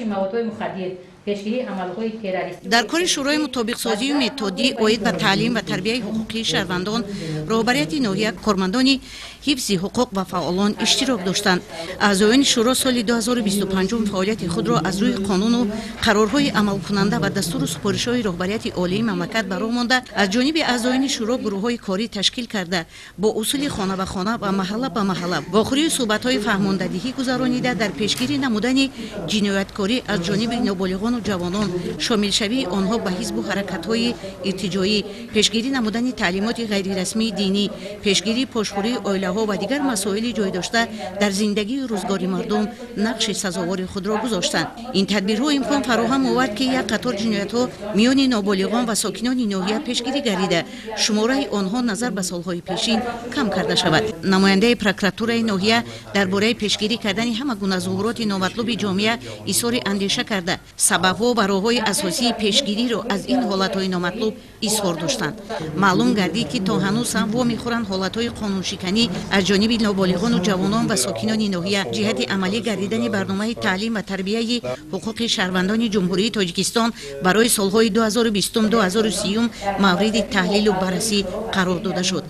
موادهای مخدر پیشگیری عملهای تروریستی. در کار شورای مطابق‌سازی و متدی اید به تعلیم و تربیت حقوقی شهروندان رهبریت ناحیه کارمندان حفظ حقوق و فعالان اشتراک داشتند. اعضایان شورا سال 2025 فعالیت خود را از روی قانون و قرارهای عمل کننده و دستور و سپارش‌های رهبریت عالی مملکت برآمده از جانب اعضایان شورا گروه‌های کاری تشکیل کرده با اصول خانه به خانه و محله به محله با آخری صحبت‌های فهماندهی گذرانیده در پیشگیری نمودن جنایتکاری از جانب نابالغان و جوانان، شامل شوی آنها به حزب و حرکت‌های ارتجاعی، پیشگیری نمودن تعلیمات غیررسمی دینی، پیشگیری پاشخوری عائله‌ها و دیگر مسائل جای داشته در زندگی و روزگار مردم نقش سزاوار خود را گذاشتند. این تدبیرها امکان فراهم آورد که یک قطار جنایت‌ها میان نابالغان و ساکنان ناحیه پیشگیری گردیده، شماره آنها نظر به سال‌های پیشین کم کرده شود. نماینده پروکراتورای ناحیه درباره پیشگیری کردن همه گونه ظهورات نامطلوب جامعه اظهار اندیشه کرده، سبب‌ها و راه‌های اساسی پیشگیری را از این حالت‌های نامطلوب اظهار داشتند. معلوم گردید که تا هنوز هم وامیخورند حالت‌های قانونشکنی از جانب نابالغان و جوانان و ساکنان ناحیه جهت عملی گردیدن برنامه تعلیم و تربیت حقوق شهروندان جمهوری تاجیکستان برای سال‌های 2020-2030 مورد تحلیل و بررسی قرار داده شد.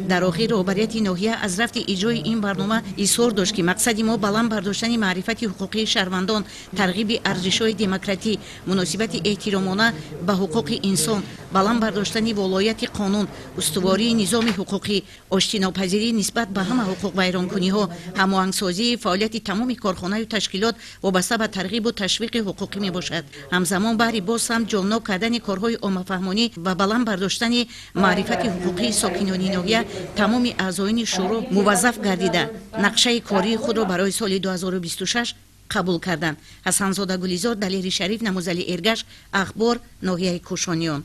در آخر رهبریت ناحیه از رفت اجرای این برنامه اظهار داشت که مقصد ما بلند برداشتن معرفت حقوقی شهروندان، ترغیب ارزش‌های دموکراتی، مناسبت احترامانه به حقوق انسان، بلند برداشتن ولایت قانون، استواری نظام حقوقی، آشتیناپذیری نسبت به همه حقوق ویرانکنی‌ها، هماهنگسازی فعالیت تمام کارخانه و تشکیلات وابسته به ترغیب و تشویق حقوقی میباشد. همزمان برای باز هم جامع کردن کارهای عامه‌فهمانی و بلند برداشتن معرفت حقوقی ساکنان ناحیه تمام اعضایان شورا موظف گردیده نقشه کاری خود را برای سال 2026 قبول کردند. حسن‌زاده گلیزار، دلیری شریف، نموزلی ارگش، اخبار، ناحیه کوشانیان.